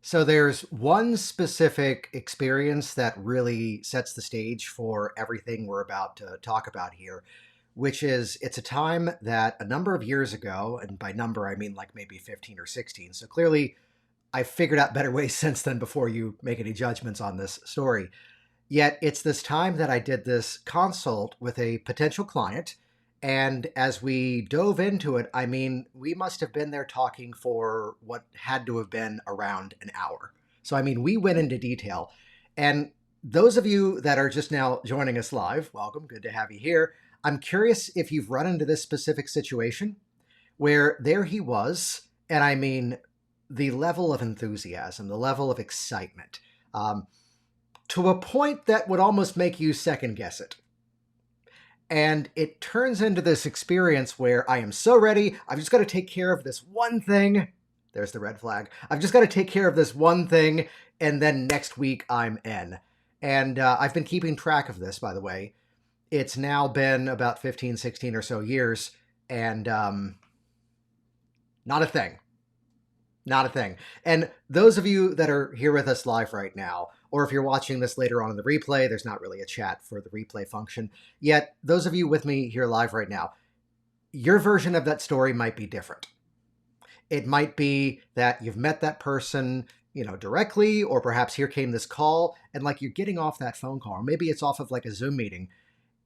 So there's one specific experience that really sets the stage for everything we're about to talk about here, which is it's a time that a number of years ago, and by number I mean like maybe 15 or 16. So clearly I've figured out better ways since then before you make any judgments on this story. Yet it's this time that I did this consult with a potential client. And as we dove into it, I mean, we must have been there talking for what had to have been around an hour. So, I mean, we went into detail. And those of you that are just now joining us live, welcome. Good to have you here. I'm curious if you've run into this specific situation where there he was. And I mean, the level of enthusiasm, the level of excitement. To a point that would almost make you second guess it. And it turns into this experience where I am so ready. I've just got to take care of this one thing. There's the red flag. I've just got to take care of this one thing. And then next week I'm in. And I've been keeping track of this, by the way. It's now been about 15, 16 or so years. And not a thing. Not a thing. And those of you that are here with us live right now, or if you're watching this later on in the replay, there's not really a chat for the replay function. Yet, those of you with me here live right now, your version of that story might be different. It might be that you've met that person, directly, or perhaps here came this call, and like you're getting off that phone call, or maybe it's off of like a Zoom meeting,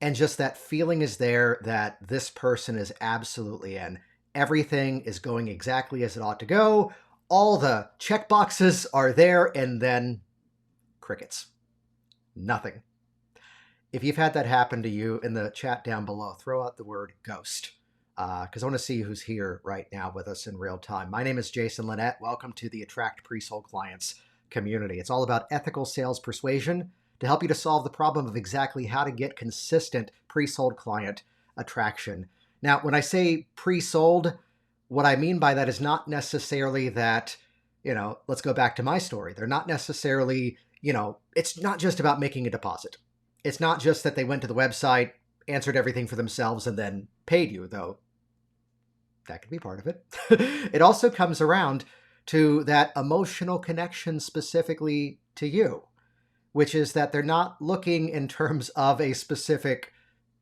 and just that feeling is there that this person is absolutely in. Everything is going exactly as it ought to go. All the check boxes are there, and then crickets. Nothing. If you've had that happen to you, in the chat down below, throw out the word ghost, because I want to see who's here right now with us in real time. My name is Jason Linett. Welcome to the Attract Pre-Sold Clients community. It's all about ethical sales persuasion to help you to solve the problem of exactly how to get consistent pre-sold client attraction. Now, when I say pre-sold, what I mean by that is not necessarily that, let's go back to my story. They're not necessarily, it's not just about making a deposit. It's not just that they went to the website, answered everything for themselves, and then paid you, though that could be part of it. It also comes around to that emotional connection specifically to you, which is that they're not looking in terms of a specific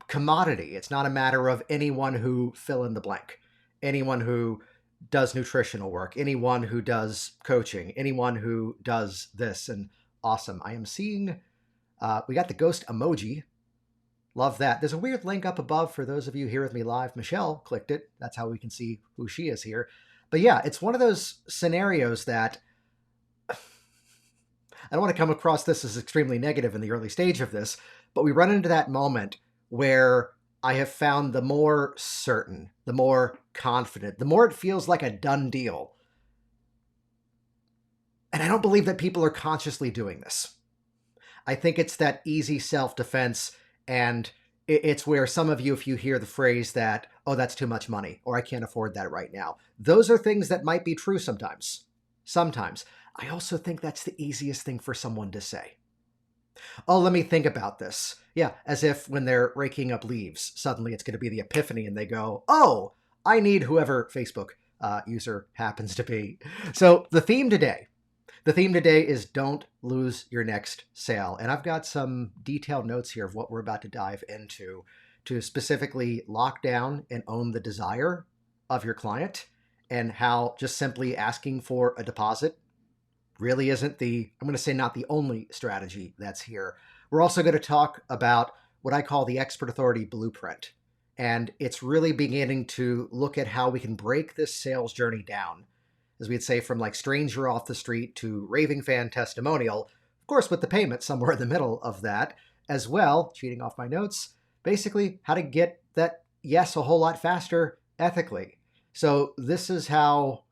commodity. It's not a matter of anyone who fill in the blank. Anyone who does nutritional work, anyone who does coaching, anyone who does this. And awesome. I am seeing, we got the ghost emoji. Love that. There's a weird link up above for those of you here with me live. Michelle clicked it. That's how we can see who she is here. But yeah, it's one of those scenarios that I don't want to come across this as extremely negative in the early stage of this, but we run into that moment where I have found the more certain, the more confident, the more it feels like a done deal. And I don't believe that people are consciously doing this. I think it's that easy self-defense, and it's where some of you, if you hear the phrase that, oh, that's too much money, or I can't afford that right now. Those are things that might be true sometimes. Sometimes. I also think that's the easiest thing for someone to say. Oh, let me think about this. Yeah, as if when they're raking up leaves, suddenly it's going to be the epiphany and they go, oh, I need whoever Facebook user happens to be. So the theme today is don't lose your next sale. And I've got some detailed notes here of what we're about to dive into to specifically lock down and own the desire of your client, and how just simply asking for a deposit really isn't I'm going to say not the only strategy that's here. We're also going to talk about what I call the expert authority blueprint. And it's really beginning to look at how we can break this sales journey down, as we'd say, from like stranger off the street to raving fan testimonial, of course, with the payment somewhere in the middle of that as well, cheating off my notes, basically how to get that yes a whole lot faster ethically. So this is how,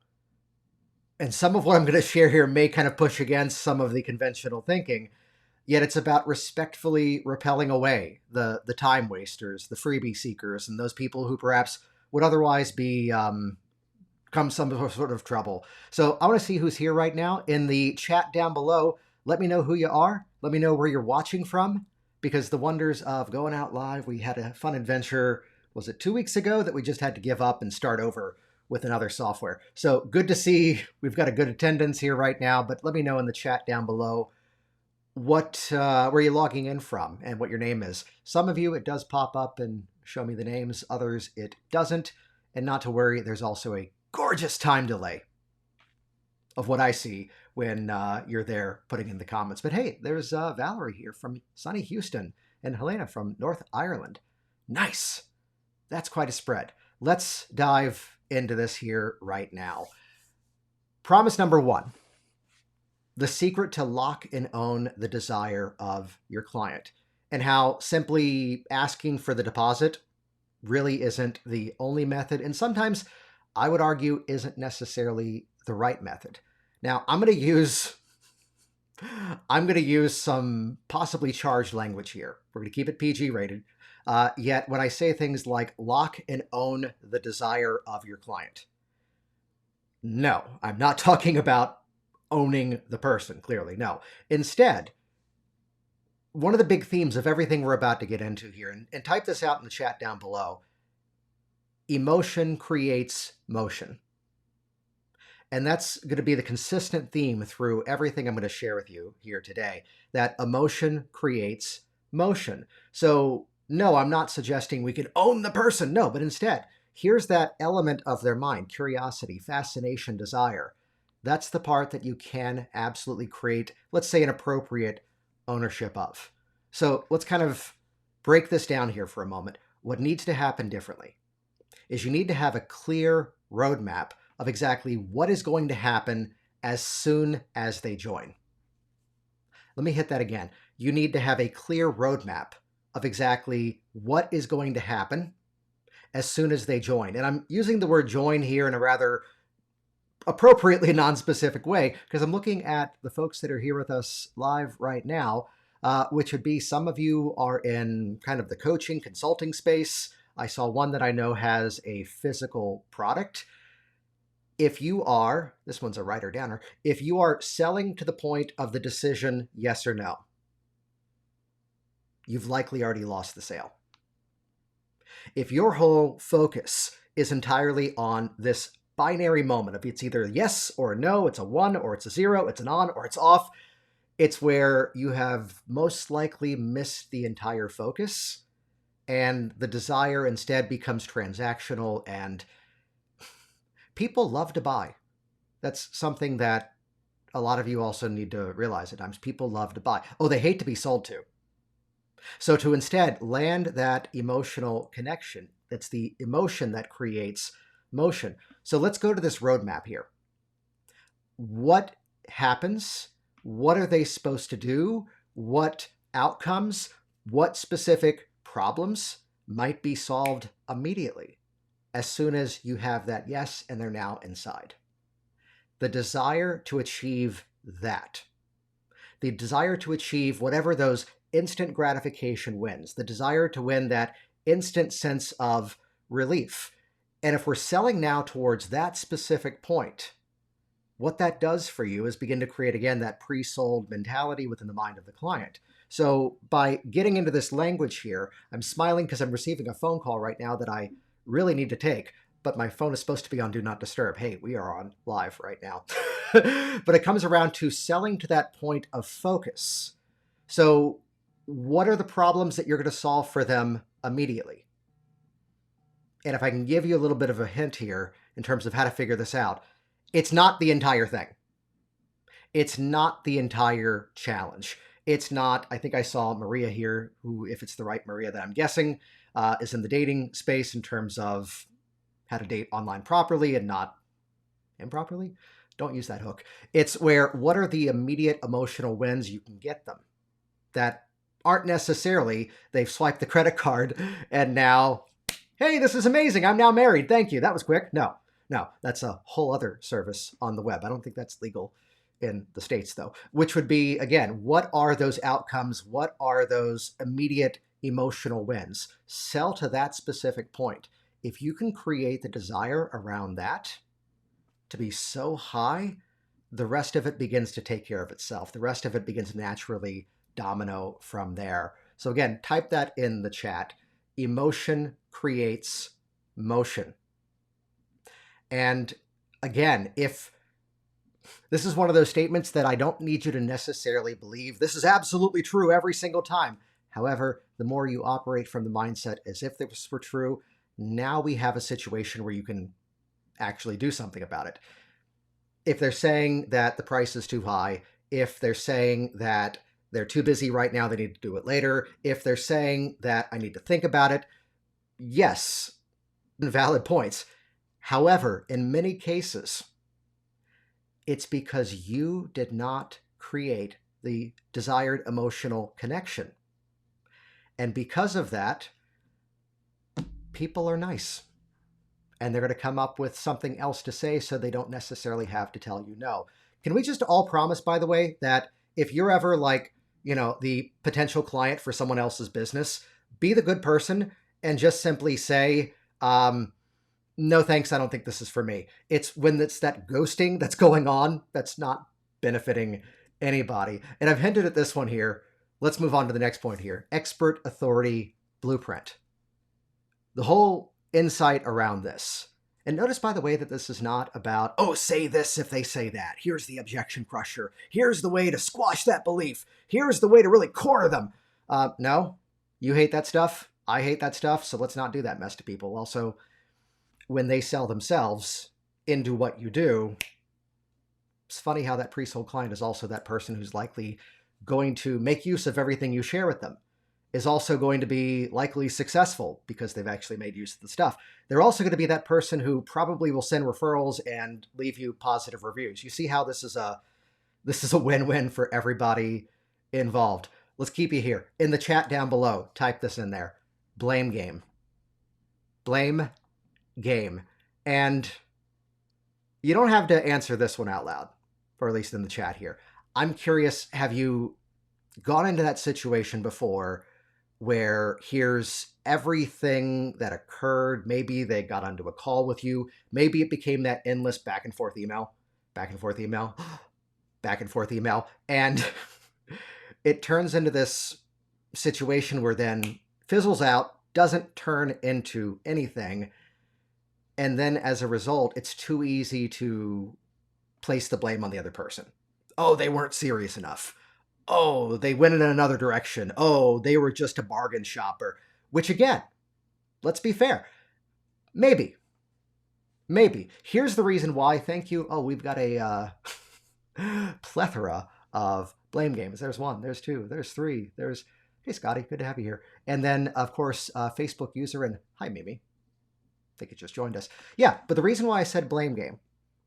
and some of what I'm going to share here may kind of push against some of the conventional thinking, yet it's about respectfully repelling away the time wasters, the freebie seekers, and those people who perhaps would otherwise be come some sort of trouble. So I want to see who's here right now. In the chat down below, let me know who you are. Let me know where you're watching from, because the wonders of going out live, we had a fun adventure, was it 2 weeks ago, that we just had to give up and start over with another software. So good to see we've got a good attendance here right now, but let me know in the chat down below where you're logging in from and what your name is. Some of you, it does pop up and show me the names. Others, it doesn't. And not to worry, there's also a gorgeous time delay of what I see when you're there putting in the comments. But hey, there's Valerie here from sunny Houston and Helena from North Ireland. Nice. That's quite a spread. Let's dive into this here right now. Promise number one. The secret to lock and own the desire of your client, and how simply asking for the deposit really isn't the only method, and sometimes I would argue isn't necessarily the right method. Now, I'm going to use some possibly charged language here. We're going to keep it PG rated. Yet when I say things like lock and own the desire of your client, no, I'm not talking about owning the person, clearly. No. Instead, one of the big themes of everything we're about to get into here, and type this out in the chat down below, emotion creates motion. And that's going to be the consistent theme through everything I'm going to share with you here today, that emotion creates motion. So no, I'm not suggesting we can own the person. No, but instead, here's that element of their mind, curiosity, fascination, desire. That's the part that you can absolutely create, let's say, an appropriate ownership of. So let's kind of break this down here for a moment. What needs to happen differently is you need to have a clear roadmap of exactly what is going to happen as soon as they join. Let me hit that again. You need to have a clear roadmap of exactly what is going to happen as soon as they join. And I'm using the word join here in a rather appropriately non-specific way, because I'm looking at the folks that are here with us live right now, which would be some of you are in kind of the coaching, consulting space. I saw one that I know has a physical product. If you are, this one's a writer downer, if you are selling to the point of the decision yes or no, you've likely already lost the sale. If your whole focus is entirely on this binary moment of it's either yes or a no, it's a 1 or it's a 0, it's an on or it's off, it's where you have most likely missed the entire focus, and the desire instead becomes transactional, and people love to buy. That's something that a lot of you also need to realize at times. People love to buy. Oh, they hate to be sold to. So to instead land that emotional connection, that's the emotion that creates motion. So let's go to this roadmap here. What happens? What are they supposed to do? What outcomes? What specific problems might be solved immediately as soon as you have that yes and they're now inside? The desire to achieve that. The desire to achieve whatever those instant gratification wins. The desire to win that instant sense of relief. And if we're selling now towards that specific point, what that does for you is begin to create, again, that pre-sold mentality within the mind of the client. So by getting into this language here, I'm smiling because I'm receiving a phone call right now that I really need to take, but my phone is supposed to be on Do Not Disturb. Hey, we are on live right now. But it comes around to selling to that point of focus. So what are the problems that you're going to solve for them immediately? And if I can give you a little bit of a hint here in terms of how to figure this out, it's not the entire thing. It's not the entire challenge. It's not, I think I saw Maria here, who, if it's the right Maria that I'm guessing, is in the dating space in terms of how to date online properly and not improperly. Don't use that hook. It's where, what are the immediate emotional wins you can get them that aren't necessarily, they've swiped the credit card and now, hey, this is amazing, I'm now married, thank you, that was quick. No, that's a whole other service on the web. I don't think that's legal in the States though, which would be, again, what are those outcomes? What are those immediate emotional wins? Sell to that specific point. If you can create the desire around that to be so high, the rest of it begins to take care of itself. The rest of it begins to naturally domino from there. So again, type that in the chat. Emotion creates motion. And again, if this is one of those statements that I don't need you to necessarily believe this is absolutely true every single time. However, the more you operate from the mindset as if this were true, now we have a situation where you can actually do something about it. If they're saying that the price is too high, if they're saying that they're too busy right now, they need to do it later, if they're saying that I need to think about it, yes, valid points. However, in many cases, it's because you did not create the desired emotional connection. And because of that, people are nice. And they're going to come up with something else to say so they don't necessarily have to tell you no. Can we just all promise, by the way, that if you're ever like, the potential client for someone else's business, be the good person and just simply say, no, thanks, I don't think this is for me. It's when it's that ghosting that's going on that's not benefiting anybody. And I've hinted at this one here. Let's move on to the next point here. Expert authority blueprint. The whole insight around this. And notice, by the way, that this is not about, oh, say this if they say that. Here's the objection crusher. Here's the way to squash that belief. Here's the way to really corner them. No, you hate that stuff. I hate that stuff. So let's not do that mess to people. Also, when they sell themselves into what you do, it's funny how that pre-sold client is also that person who's likely going to make use of everything you share with them, is also going to be likely successful because they've actually made use of the stuff. They're also going to be that person who probably will send referrals and leave you positive reviews. You see how this is a win-win for everybody involved. Let's keep you here. In the chat down below, type this in there. Blame game. Blame game. And you don't have to answer this one out loud, or at least in the chat here. I'm curious, have you gone into that situation before where here's everything that occurred? Maybe they got onto a call with you. Maybe it became that endless back and forth email, back and forth email, back and forth email. And it turns into this situation where then fizzles out, doesn't turn into anything. And then as a result, it's too easy to place the blame on the other person. Oh, they weren't serious enough. Oh, they went in another direction. Oh, they were just a bargain shopper. Which again, let's be fair. Maybe. Here's the reason why. Thank you. Oh, we've got a plethora of blame games. There's one, there's two, there's three, there's, hey Scotty, good to have you here. And then of course, Facebook user and hi Mimi. I think it just joined us. Yeah, but the reason why I said blame game,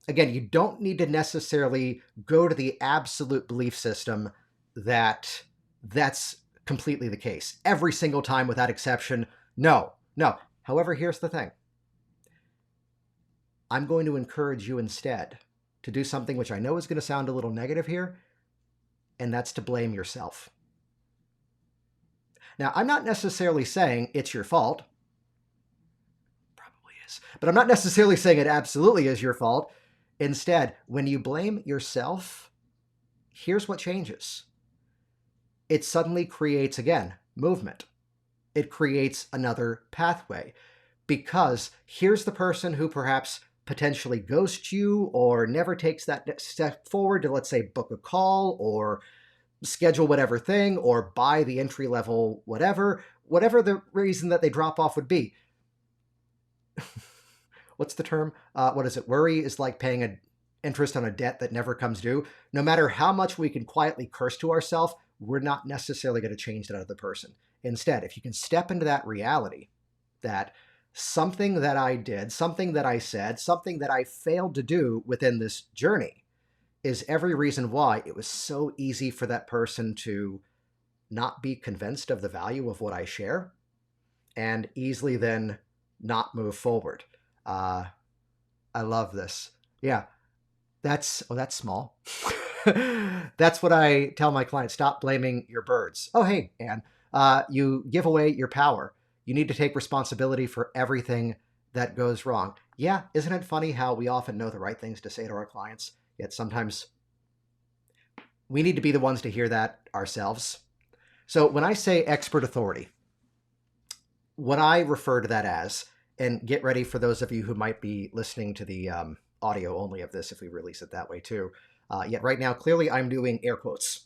again, you don't need to necessarily go to the absolute belief system that that's completely the case every single time without exception. No. However, here's the thing. I'm going to encourage you instead to do something which I know is going to sound a little negative here, and that's to blame yourself. Now, I'm not necessarily saying it's your fault. Probably is. But I'm not necessarily saying it absolutely is your fault. Instead, when you blame yourself, here's what changes. It suddenly creates, again, movement. It creates another pathway. Because here's the person who perhaps potentially ghosts you or never takes that next step forward to, let's say, book a call or schedule whatever thing or buy the entry level whatever the reason that they drop off would be. What's the term? What is it? Worry is like paying an interest on a debt that never comes due. No matter how much we can quietly curse to ourselves, we're not necessarily going to change that other person. Instead, if you can step into that reality that something that I did, something that I said, something that I failed to do within this journey is every reason why it was so easy for that person to not be convinced of the value of what I share and easily then not move forward. I love this. Yeah, that's small. That's what I tell my clients. Stop blaming your birds. Oh, hey, Anne, you give away your power. You need to take responsibility for everything that goes wrong. Yeah, isn't it funny how we often know the right things to say to our clients, yet sometimes we need to be the ones to hear that ourselves. So when I say expert authority, what I refer to that as And get ready for those of you who might be listening to the audio only of this if we release it that way too. Yet right now, clearly I'm doing air quotes.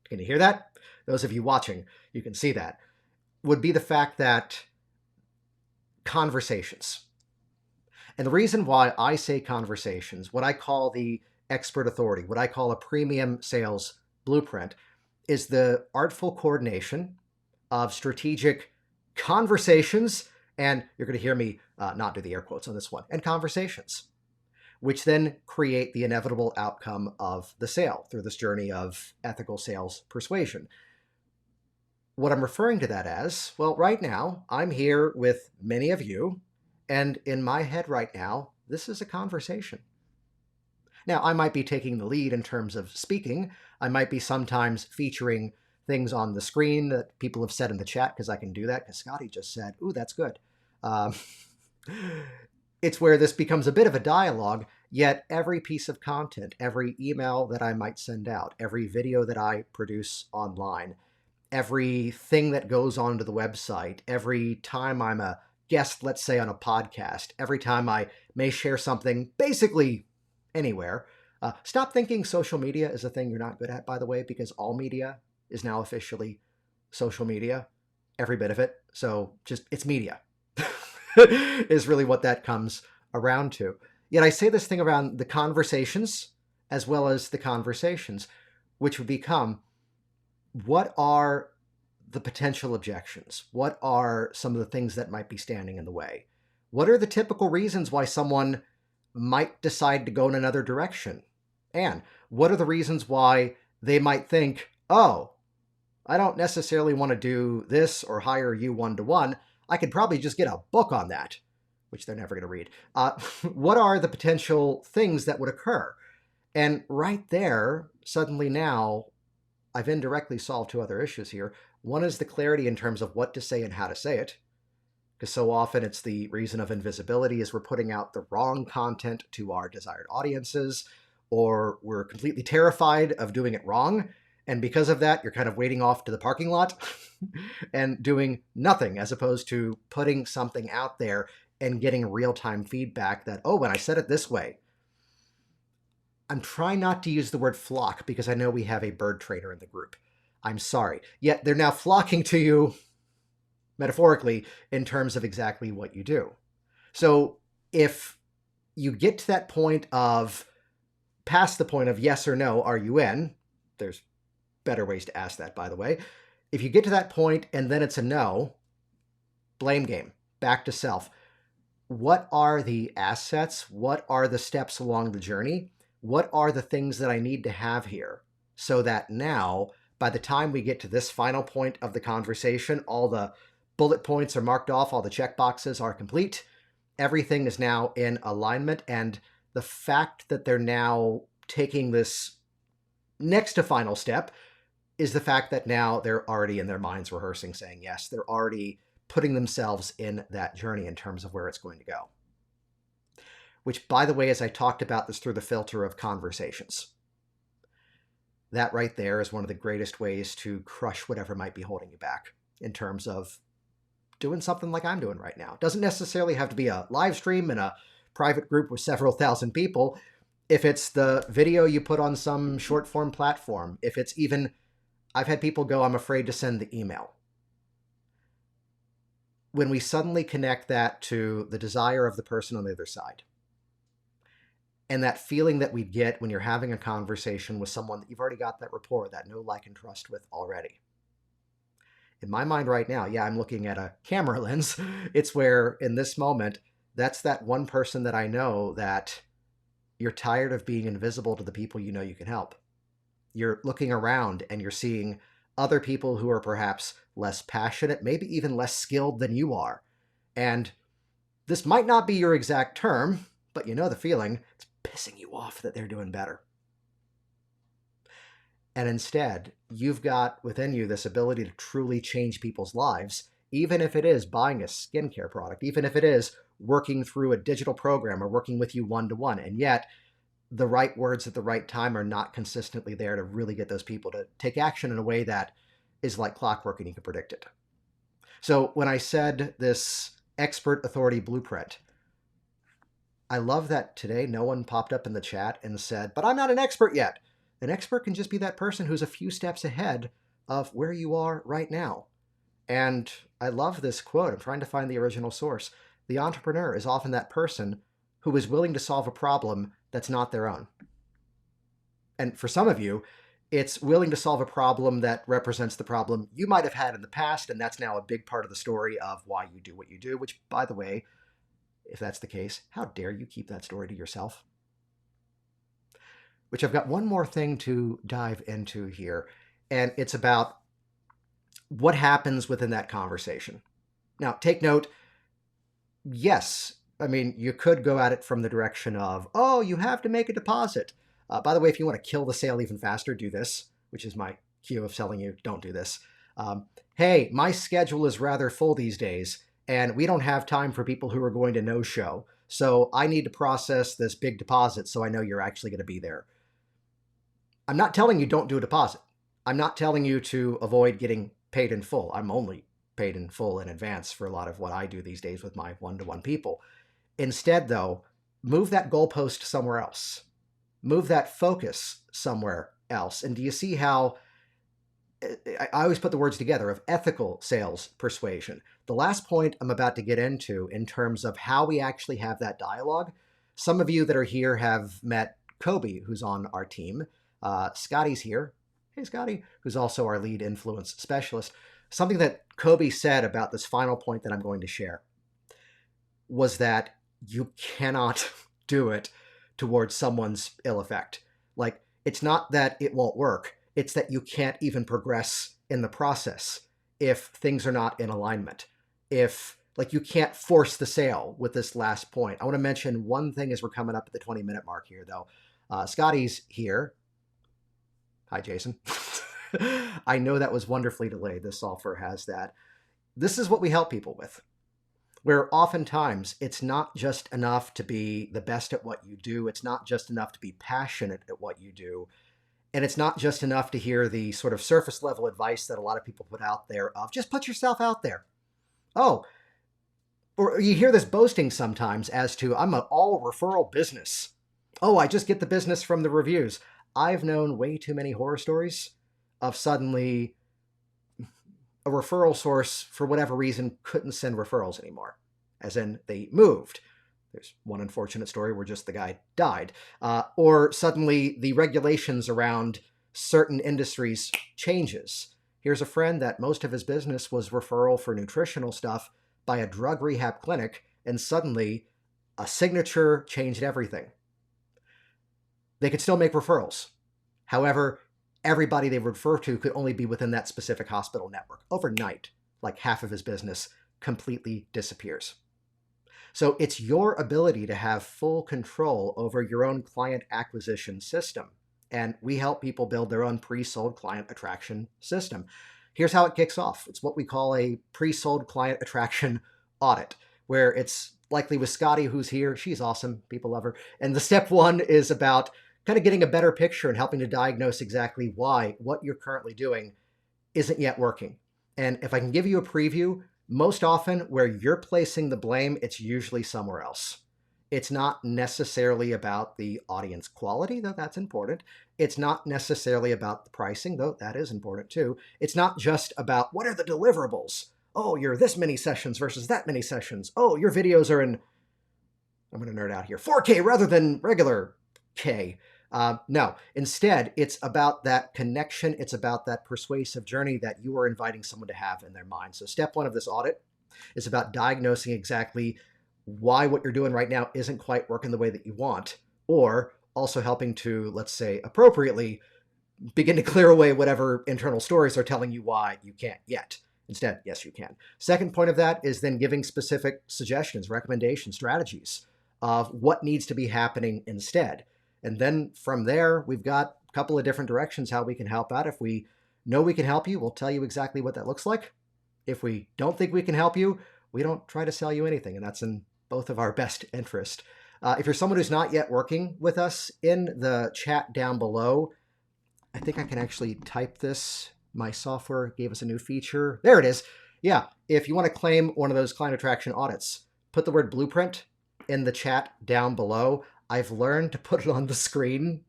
Can you hear that? Those of you watching, you can see that. Would be the fact that conversations. And the reason why I say conversations, what I call the expert authority, what I call a premium sales blueprint, is the artful coordination of strategic conversations, and you're going to hear me not do the air quotes on this one, and conversations, which then create the inevitable outcome of the sale through this journey of ethical sales persuasion. What I'm referring to that as, well, right now, I'm here with many of you, and in my head right now, this is a conversation. Now, I might be taking the lead in terms of speaking. I might be sometimes featuring things on the screen that people have said in the chat, because I can do that, because Scotty just said, ooh, that's good. It's where this becomes a bit of a dialogue, yet every piece of content, every email that I might send out, every video that I produce online, everything that goes onto the website, every time I'm a guest, let's say on a podcast, every time I may share something, basically anywhere. Stop thinking social media is a thing you're not good at, by the way, because all media is now officially social media, every bit of it. So just, it's media is really what that comes around to. Yet I say this thing around the conversations as well as the conversations, which would become, what are the potential objections? What are some of the things that might be standing in the way? What are the typical reasons why someone might decide to go in another direction? And what are the reasons why they might think, oh, I don't necessarily want to do this or hire you one-to-one. I could probably just get a book on that, which they're never going to read. What are the potential things that would occur? And right there, suddenly now, I've indirectly solved two other issues here. One is the clarity in terms of what to say and how to say it, because so often it's the reason of invisibility is we're putting out the wrong content to our desired audiences, or we're completely terrified of doing it wrong. And because of that, you're kind of waiting off to the parking lot and doing nothing, as opposed to putting something out there and getting real-time feedback that, oh, when I said it this way, I'm trying not to use the word flock because I know we have a bird trainer in the group. I'm sorry. Yet they're now flocking to you, metaphorically, in terms of exactly what you do. So if you get to that point of, past the point of yes or no, are you in? There's better ways to ask that, by the way. If you get to that point and then it's a no, blame game, back to self. What are the assets? What are the steps along the journey? What are the things that I need to have here so that now, by the time we get to this final point of the conversation, all the bullet points are marked off, all the check boxes are complete, everything is now in alignment, and the fact that they're now taking this next to final step is the fact that now they're already in their minds rehearsing, saying yes. They're already putting themselves in that journey in terms of where it's going to go. Which, by the way, as I talked about this through the filter of conversations, that right there is one of the greatest ways to crush whatever might be holding you back in terms of doing something like I'm doing right now. It doesn't necessarily have to be a live stream in a private group with several thousand people. If it's the video you put on some short form platform, if it's even, I've had people go, I'm afraid to send the email. When we suddenly connect that to the desire of the person on the other side, and that feeling that we get when you're having a conversation with someone that you've already got that rapport, that know, like, and trust with already. In my mind right now, yeah, I'm looking at a camera lens. It's where, in this moment, that's that one person that I know that you're tired of being invisible to the people you know you can help. You're looking around and you're seeing other people who are perhaps less passionate, maybe even less skilled than you are. And this might not be your exact term, but you know the feeling. It's pissing you off that they're doing better. And instead, you've got within you this ability to truly change people's lives, even if it is buying a skincare product, even if it is working through a digital program or working with you one-to-one. And yet, the right words at the right time are not consistently there to really get those people to take action in a way that is like clockwork and you can predict it. So when I said this expert authority blueprint. I love that today no one popped up in the chat and said, but I'm not an expert yet. An expert can just be that person who's a few steps ahead of where you are right now. And I love this quote. I'm trying to find the original source. The entrepreneur is often that person who is willing to solve a problem that's not their own. And for some of you, it's willing to solve a problem that represents the problem you might have had in the past, and that's now a big part of the story of why you do what you do, which, by the way, if that's the case, how dare you keep that story to yourself? Which I've got one more thing to dive into here, and it's about what happens within that conversation. Now, take note, yes, I mean, you could go at it from the direction of, oh, you have to make a deposit. By the way, if you want to kill the sale even faster, do this, which is my cue of telling you, don't do this. Hey, my schedule is rather full these days, and we don't have time for people who are going to no-show. So I need to process this big deposit so I know you're actually going to be there. I'm not telling you don't do a deposit. I'm not telling you to avoid getting paid in full. I'm only paid in full in advance for a lot of what I do these days with my one-to-one people. Instead, though, move that goalpost somewhere else. Move that focus somewhere else. And do you see how I always put the words together of ethical sales persuasion? The last point I'm about to get into in terms of how we actually have that dialogue. Some of you that are here have met Kobe, who's on our team. Scotty's here. Hey, Scotty, who's also our lead influence specialist. Something that Kobe said about this final point that I'm going to share was that you cannot do it towards someone's ill effect. Like, it's not that it won't work. It's that you can't even progress in the process if things are not in alignment. If, like, you can't force the sale with this last point. I want to mention one thing as we're coming up at the 20-minute mark here, though. Scotty's here. Hi, Jason. I know that was wonderfully delayed. This software has that. This is what we help people with, where oftentimes it's not just enough to be the best at what you do. It's not just enough to be passionate at what you do. And it's not just enough to hear the sort of surface level advice that a lot of people put out there of just put yourself out there. Oh, or you hear this boasting sometimes as to, I'm an all referral business. Oh, I just get the business from the reviews. I've known way too many horror stories of suddenly a referral source, for whatever reason, couldn't send referrals anymore, as in they moved. There's one unfortunate story where just the guy died. Or suddenly the regulations around certain industries changes. Here's a friend that most of his business was referral for nutritional stuff by a drug rehab clinic, and suddenly a signature changed everything. They could still make referrals. However, everybody they refer to could only be within that specific hospital network. Overnight, like half of his business completely disappears. So it's your ability to have full control over your own client acquisition system. And we help people build their own pre-sold client attraction system. Here's how it kicks off. It's what we call a pre-sold client attraction audit, where it's likely with Scotty, who's here. She's awesome. People love her. And the step one is about kind of getting a better picture and helping to diagnose exactly why what you're currently doing isn't yet working. And if I can give you a preview, most often where you're placing the blame, it's usually somewhere else. It's not necessarily about the audience quality, though that's important. It's not necessarily about the pricing, though that is important too. It's not just about what are the deliverables. Oh, you're this many sessions versus that many sessions. Oh, your videos are in, I'm going to nerd out here, 4K rather than regular K. No, instead, it's about that connection. It's about that persuasive journey that you are inviting someone to have in their mind. So step one of this audit is about diagnosing exactly why what you're doing right now isn't quite working the way that you want, or also helping to, let's say, appropriately begin to clear away whatever internal stories are telling you why you can't yet. Instead, yes, you can. Second point of that is then giving specific suggestions, recommendations, strategies of what needs to be happening instead. And then from there, we've got a couple of different directions how we can help out. If we know we can help you, we'll tell you exactly what that looks like. If we don't think we can help you, we don't try to sell you anything, and that's in both of our best interest. If you're someone who's not yet working with us, in the chat down below, I think I can actually type this. My software gave us a new feature. There it is. Yeah, if you want to claim one of those client attraction audits, put the word blueprint in the chat down below. I've learned to put it on the screen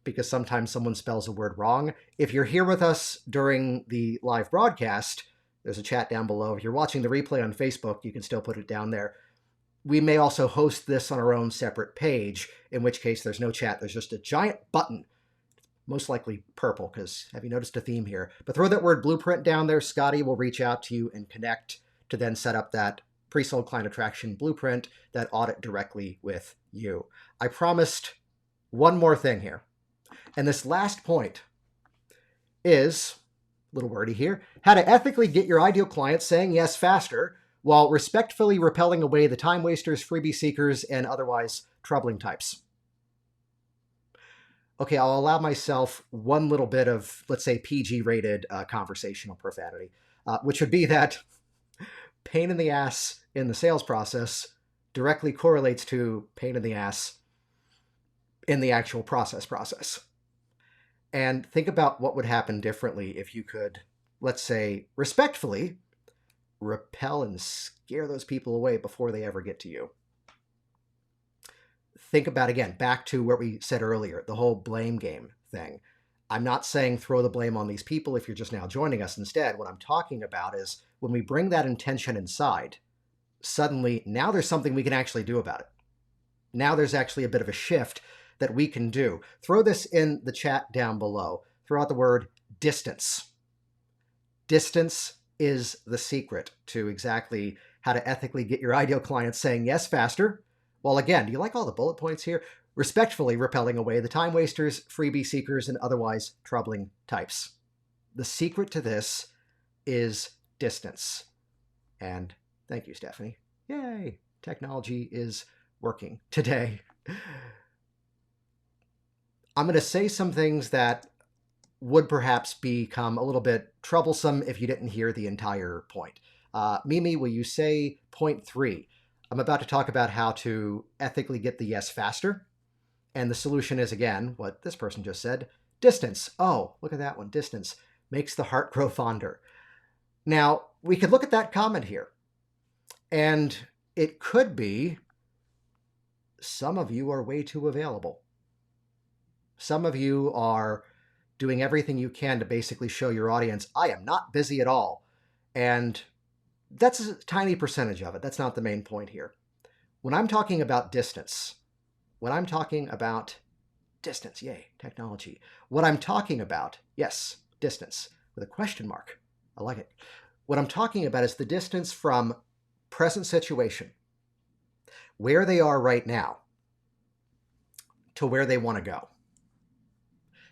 because sometimes someone spells a word wrong. If you're here with us during the live broadcast, there's a chat down below. If you're watching the replay on Facebook, you can still put it down there. We may also host this on our own separate page, in which case there's no chat. There's just a giant button, most likely purple, because have you noticed a theme here? But throw that word blueprint down there. Scotty will reach out to you and connect to then set up that pre-sold client attraction blueprint, that audit directly with you. I promised one more thing here. And this last point is, a little wordy here, how to ethically get your ideal client saying yes faster while respectfully repelling away the time wasters, freebie seekers, and otherwise troubling types. Okay, I'll allow myself one little bit of, let's say, PG-rated conversational profanity, which would be that pain in the ass in the sales process directly correlates to pain in the ass in the actual process. And think about what would happen differently if you could, let's say, respectfully repel and scare those people away before they ever get to you. Think about, again, back to what we said earlier, the whole blame game thing. I'm not saying throw the blame on these people if you're just now joining us. Instead, what I'm talking about is when we bring that intention inside, suddenly now there's something we can actually do about it. Now there's actually a bit of a shift that we can do. Throw this in the chat down below. Throw out the word distance. Distance is the secret to exactly how to ethically get your ideal clients saying yes faster. Well, again, do you like all the bullet points here? Respectfully repelling away the time wasters, freebie seekers, and otherwise troubling types. The secret to this is distance. And thank you, Stephanie. Yay! Technology is working today. I'm going to say some things that would perhaps become a little bit troublesome if you didn't hear the entire point. Mimi, will you say point 3? I'm about to talk about how to ethically get the yes faster. And the solution is, again, what this person just said, distance. Oh, look at that one. Distance makes the heart grow fonder. Now, we could look at that comment here. And it could be some of you are way too available. Some of you are doing everything you can to basically show your audience, I am not busy at all. And that's a tiny percentage of it. That's not the main point here. When I'm talking about distance, yay, technology. What I'm talking about, yes, distance, with a question mark. I like it. What I'm talking about is the distance from present situation, where they are right now, to where they want to go.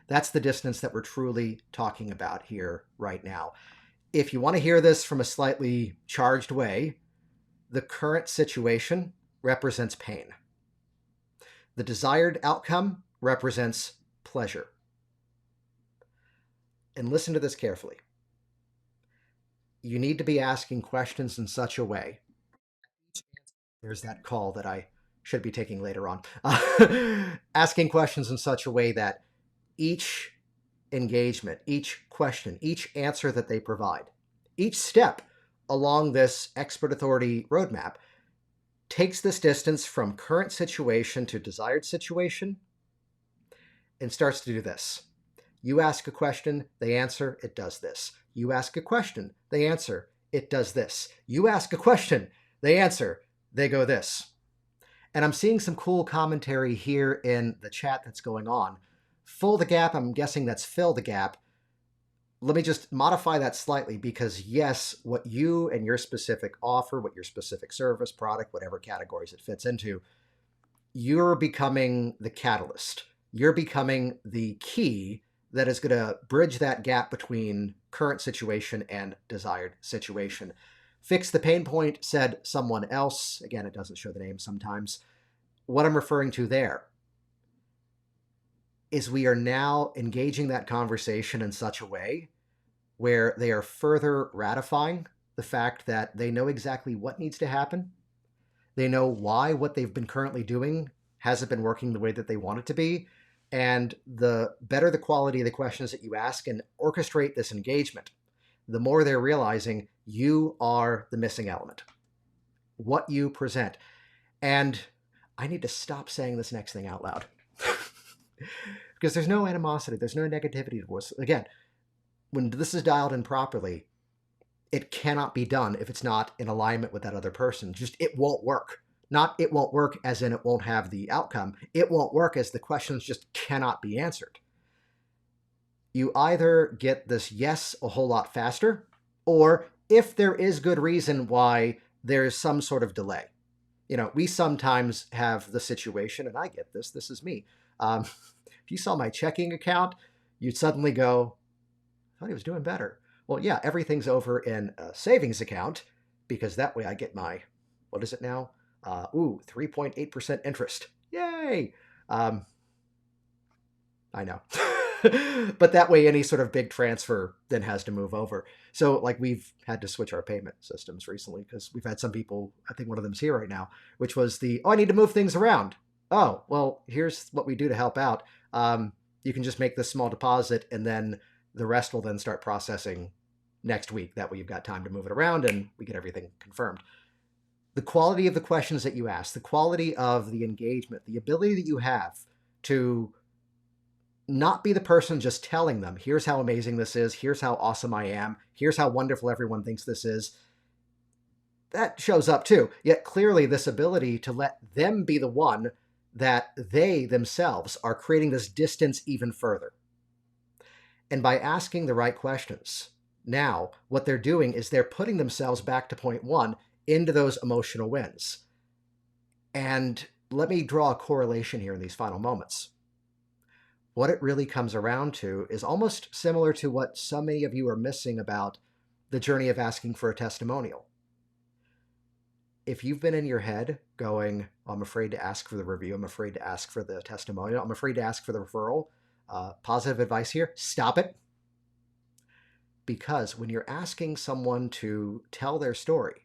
That's the distance that we're truly talking about here right now. If you want to hear this from a slightly charged way, the current situation represents pain. The desired outcome represents pleasure. And listen to this carefully. You need to be asking questions in such a way. There's that call that I should be taking later on. Asking questions in such a way that each engagement, each question, each answer that they provide, each step along this expert authority roadmap takes this distance from current situation to desired situation and starts to do this. You ask a question, they answer, it does this. You ask a question, they answer, it does this. You ask a question, they answer, they go this. And I'm seeing some cool commentary here in the chat that's going on. Fill the gap, I'm guessing that's fill the gap. Let me just modify that slightly because yes, what you and your specific offer, what your specific service, product, whatever categories it fits into, you're becoming the catalyst. You're becoming the key that is going to bridge that gap between current situation and desired situation. Fix the pain point, said someone else. Again, it doesn't show the name sometimes. What I'm referring to there is we are now engaging that conversation in such a way where they are further ratifying the fact that they know exactly what needs to happen. They know why what they've been currently doing hasn't been working the way that they want it to be. And the better the quality of the questions that you ask and orchestrate this engagement, the more they're realizing you are the missing element. What you present. And I need to stop saying this next thing out loud. Because there's no animosity, there's no negativity towards. Again, when this is dialed in properly, it cannot be done if it's not in alignment with that other person. Just, it won't work. Not it won't work as in it won't have the outcome. It won't work as the questions just cannot be answered. You either get this yes a whole lot faster, or if there is good reason why there's some sort of delay. You know, we sometimes have the situation, and I get this, this is me. If you saw my checking account, you'd suddenly go, I thought he was doing better. Well, yeah, everything's over in a savings account, because that way I get my, what is it now? 3.8% interest. Yay! I know. But that way any sort of big transfer then has to move over. So like we've had to switch our payment systems recently because we've had some people, I think one of them's here right now, which was I need to move things around. Oh, well, here's what we do to help out. You can just make this small deposit and then the rest will then start processing next week. That way you've got time to move it around and we get everything confirmed. The quality of the questions that you ask, the quality of the engagement, the ability that you have to not be the person just telling them, here's how amazing this is, here's how awesome I am, here's how wonderful everyone thinks this is. That shows up too. Yet clearly this ability to let them be the one that they themselves are creating this distance even further. And by asking the right questions, now what they're doing is they're putting themselves back to point one into those emotional wins. And let me draw a correlation here in these final moments. What it really comes around to is almost similar to what so many of you are missing about the journey of asking for a testimonial. If you've been in your head going, I'm afraid to ask for the review, I'm afraid to ask for the testimonial, I'm afraid to ask for the referral, positive advice here, stop it. Because when you're asking someone to tell their story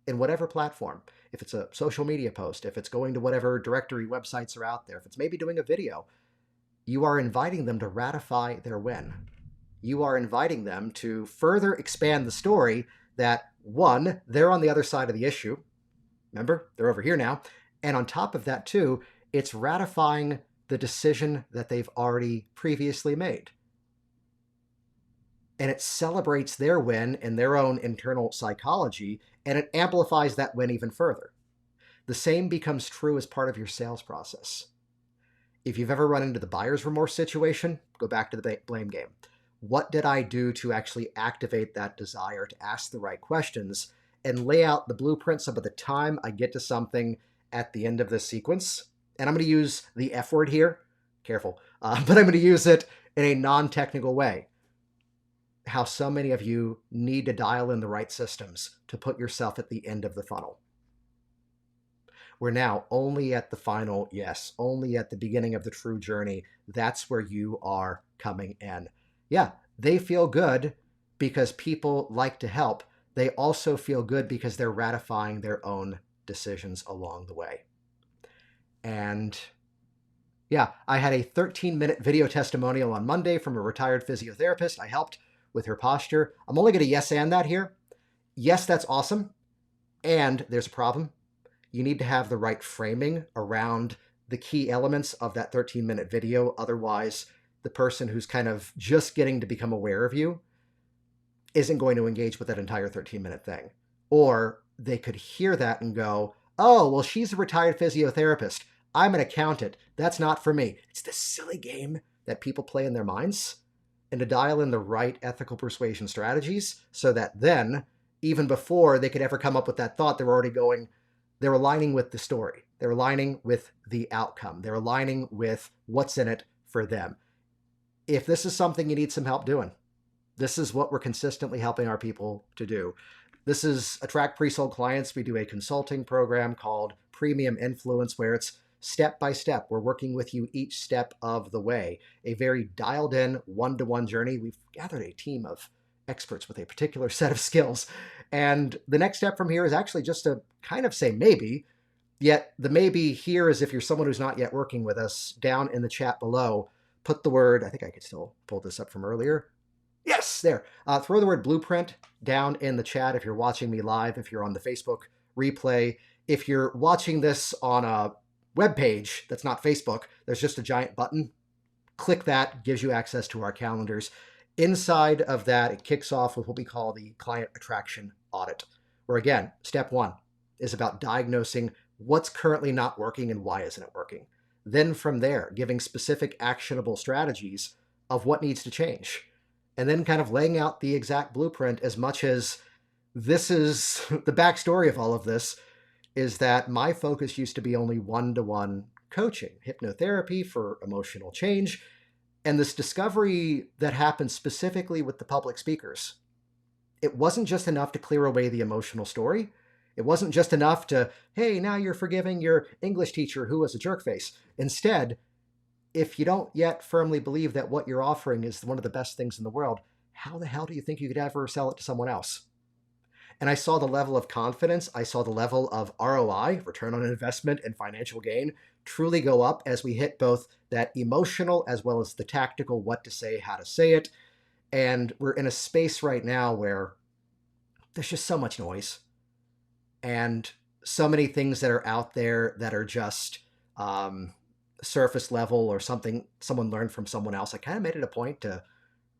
in whatever platform, if it's a social media post, if it's going to whatever directory websites are out there, if it's maybe doing a video, you are inviting them to ratify their win. You are inviting them to further expand the story that, one, they're on the other side of the issue. Remember, they're over here now. And on top of that, too, it's ratifying the decision that they've already previously made. And it celebrates their win in their own internal psychology, and it amplifies that win even further. The same becomes true as part of your sales process. If you've ever run into the buyer's remorse situation, go back to the blame game. What did I do to actually activate that desire to ask the right questions and lay out the blueprints of the time I get to something at the end of this sequence? And I'm going to use the F word here. Careful. But I'm going to use it in a non-technical way. How so many of you need to dial in the right systems to put yourself at the end of the funnel. We're now only at the final yes, only at the beginning of the true journey. That's where you are coming in. Yeah, they feel good because people like to help. They also feel good because they're ratifying their own decisions along the way. And yeah, I had a 13-minute video testimonial on Monday from a retired physiotherapist. I helped with her posture. I'm only going to yes and that here. Yes, that's awesome. And there's a problem. You need to have the right framing around the key elements of that 13-minute video. Otherwise, the person who's kind of just getting to become aware of you isn't going to engage with that entire 13-minute thing. Or they could hear that and go, oh, well, she's a retired physiotherapist. I'm an accountant. That's not for me. It's this silly game that people play in their minds. And to dial in the right ethical persuasion strategies so that then, even before they could ever come up with that thought, they're aligning with the story. They're aligning with the outcome. They're aligning with what's in it for them. If this is something you need some help doing, this is what we're consistently helping our people to do. This is Attract Pre-Sold Clients. We do a consulting program called Premium Influence where it's step by step. We're working with you each step of the way. A very dialed in one-to-one journey. We've gathered a team of experts with a particular set of skills. And the next step from here is actually just to kind of say maybe, yet the maybe here is if you're someone who's not yet working with us, down in the chat below, put the word, I think I could still pull this up from earlier, Yes, there. Throw the word blueprint down in the chat if you're watching me live, if you're on the Facebook replay. If you're watching this on a web page that's not Facebook, there's just a giant button. Click that, gives you access to our calendars. Inside of that, it kicks off with what we call the client attraction audit, where again, step one is about diagnosing what's currently not working and why isn't it working. Then from there, giving specific actionable strategies of what needs to change. And then kind of laying out the exact blueprint, as much as this is the backstory of all of this, is that my focus used to be only one-to-one coaching, hypnotherapy for emotional change, and this discovery that happened specifically with the public speakers. It wasn't just enough to clear away the emotional story. It wasn't just enough to, hey, now you're forgiving your English teacher who was a jerkface. Instead, if you don't yet firmly believe that what you're offering is one of the best things in the world, how the hell do you think you could ever sell it to someone else? And I saw the level of confidence, I saw the level of ROI, return on investment, and financial gain truly go up as we hit both that emotional as well as the tactical, what to say, how to say it. And we're in a space right now where there's just so much noise and so many things that are out there that are just surface level or something someone learned from someone else. I kind of made it a point to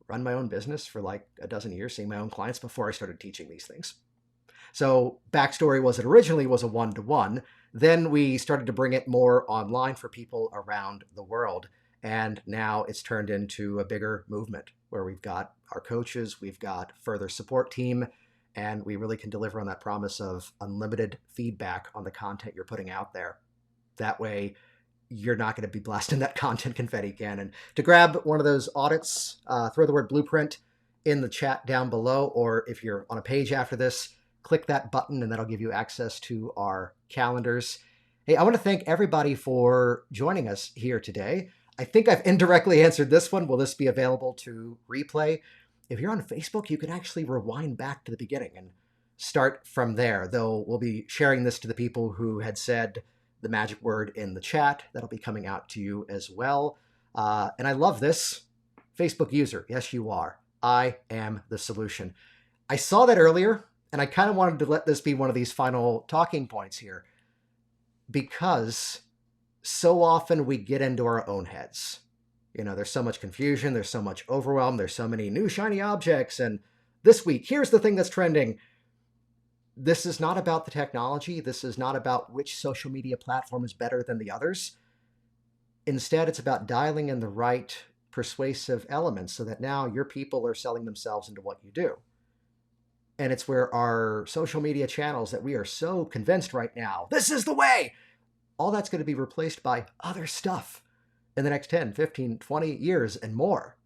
run my own business for like a dozen years, seeing my own clients before I started teaching these things. So backstory was it originally was a one-to-one. Then we started to bring it more online for people around the world. And now it's turned into a bigger movement where we've got our coaches, we've got further support team, and we really can deliver on that promise of unlimited feedback on the content you're putting out there. That way, you're not going to be blasting that content confetti cannon. To grab one of those audits, throw the word blueprint in the chat down below, or if you're on a page after this, click that button and that'll give you access to our calendars. Hey, I want to thank everybody for joining us here today. I think I've indirectly answered this one. Will this be available to replay? If you're on Facebook, you can actually rewind back to the beginning and start from there, though we'll be sharing this to the people who had said the magic word in the chat. That'll be coming out to you as well. And I love this. Facebook user, yes, you are. I am the solution. I saw that earlier, and I kind of wanted to let this be one of these final talking points here, because so often we get into our own heads. You know, there's so much confusion, there's so much overwhelm, there's so many new shiny objects, and this week, here's the thing that's trending. This is not about the technology. This is not about which social media platform is better than the others. Instead, it's about dialing in the right persuasive elements so that now your people are selling themselves into what you do. And it's where our social media channels that we are so convinced right now, this is the way, all that's going to be replaced by other stuff in the next 10, 15, 20 years and more.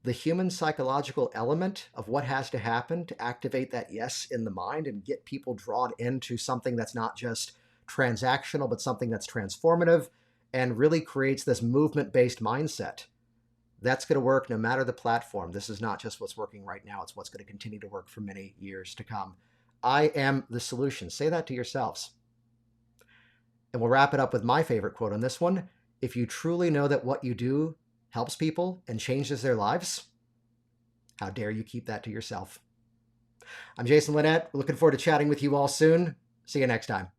The human psychological element of what has to happen to activate that yes in the mind and get people drawn into something that's not just transactional, but something that's transformative and really creates this movement-based mindset. That's going to work no matter the platform. This is not just what's working right now. It's what's going to continue to work for many years to come. I am the solution. Say that to yourselves. And we'll wrap it up with my favorite quote on this one. If you truly know that what you do helps people and changes their lives, how dare you keep that to yourself? I'm Jason Linett. Looking forward to chatting with you all soon. See you next time.